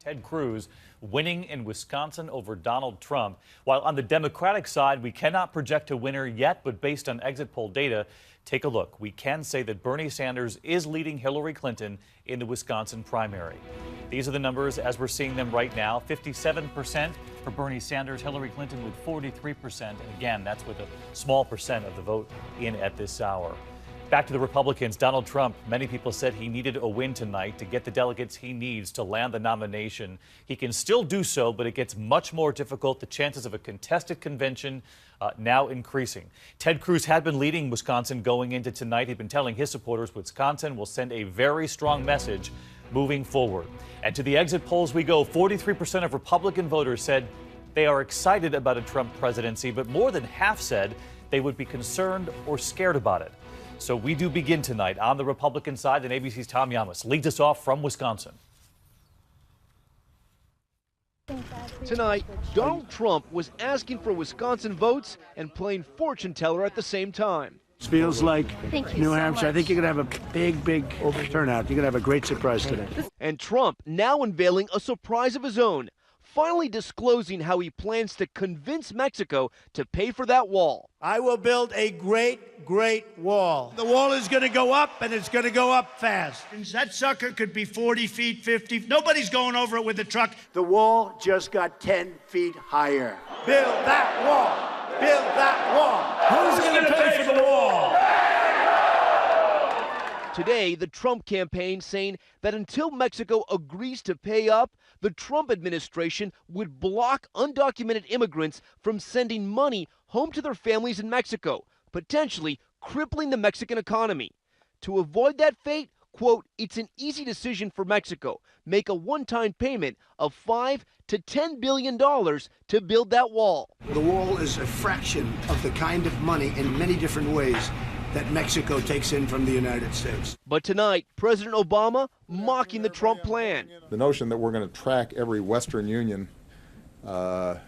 Ted Cruz winning in Wisconsin over Donald Trump. While on the Democratic side, we cannot project a winner yet, but based on exit poll data, take a look. We can say that Bernie Sanders is leading Hillary Clinton in the Wisconsin primary. These are the numbers as we're seeing them right now. 57% for Bernie Sanders, Hillary Clinton with 43%. And again, that's with a small percent of the vote in at this hour. Back to the Republicans, Donald Trump, many people said he needed a win tonight to get the delegates he needs to land the nomination. He can still do so, but it gets much more difficult. The chances of a contested convention now increasing. Ted Cruz had been leading Wisconsin going into tonight. He'd been telling his supporters Wisconsin will send a very strong message moving forward. And to the exit polls we go. 43% of Republican voters said they are excited about a Trump presidency, but more than half said they would be concerned or scared about it. So we do begin tonight on the Republican side, and ABC's Tom Llamas leads us off from Wisconsin. Tonight, Donald Trump was asking for Wisconsin votes and playing fortune teller at the same time. It feels like New Hampshire. So I think you're going to have a big turnout. You're going to have a great surprise today. And Trump now unveiling a surprise of his own, finally disclosing how he plans to convince Mexico to pay for that wall. I will build a great wall. The wall is going to go up, and it's going to go up fast. That sucker could be 40 feet, 50. Nobody's going over it with a truck. The wall just got 10 feet higher. Build that wall. Build that wall. Who's going to pay for the wall? Today, the Trump campaign saying that until Mexico agrees to pay up, the Trump administration would block undocumented immigrants from sending money home to their families in Mexico, potentially crippling the Mexican economy. To avoid that fate, quote, it's an easy decision for Mexico. Make a one-time payment of $5 to $10 billion to build that wall. The wall is a fraction of the kind of money in many different ways that Mexico takes in from the United States. But tonight, President Obama mocking the Trump plan. The notion that we're going to track every Western Union, bit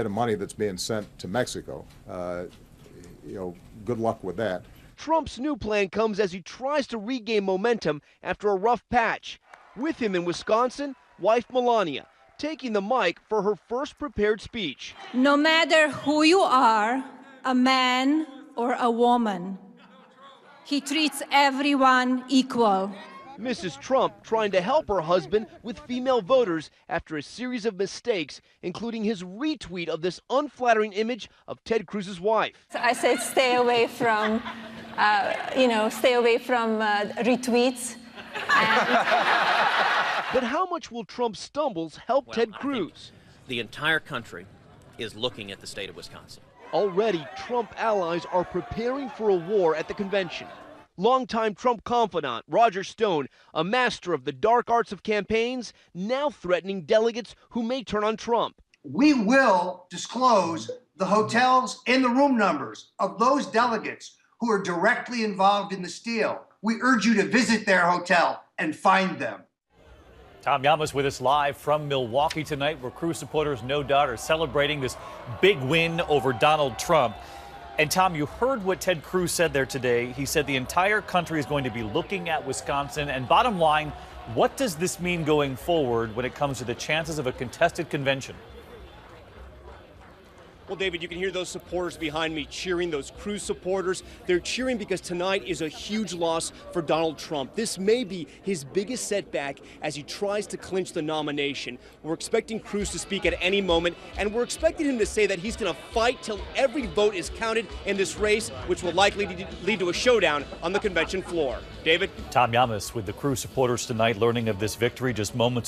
of money that's being sent to Mexico, good luck with that. Trump's new plan comes as he tries to regain momentum after a rough patch. With him in Wisconsin, wife Melania, taking the mic for her first prepared speech. No matter who you are, a man or a woman, he treats everyone equal. Mrs. Trump trying to help her husband with female voters after a series of mistakes, including his retweet of this unflattering image of Ted Cruz's wife. I said stay away from, retweets. But how much will Trump's stumbles help Ted Cruz? The entire country is looking at the state of Wisconsin. Already, Trump allies are preparing for a war at the convention. Longtime Trump confidant Roger Stone, a master of the dark arts of campaigns, now threatening delegates who may turn on Trump. We will disclose the hotels and the room numbers of those delegates who are directly involved in the steal. We urge you to visit their hotel and find them. Tom Llamas with us live from Milwaukee tonight, where Cruz supporters no doubt are celebrating this big win over Donald Trump. And Tom, you heard what Ted Cruz said there today. He said the entire country is going to be looking at Wisconsin. And bottom line, what does this mean going forward when it comes to the chances of a contested convention? Well, David, you can hear those supporters behind me cheering, those Cruz supporters. They're cheering because tonight is a huge loss for Donald Trump. This may be his biggest setback as he tries to clinch the nomination. We're expecting Cruz to speak at any moment, and we're expecting him to say that he's going to fight till every vote is counted in this race, which will likely lead to a showdown on the convention floor. David? Tom Llamas with the Cruz supporters tonight learning of this victory just moments ago.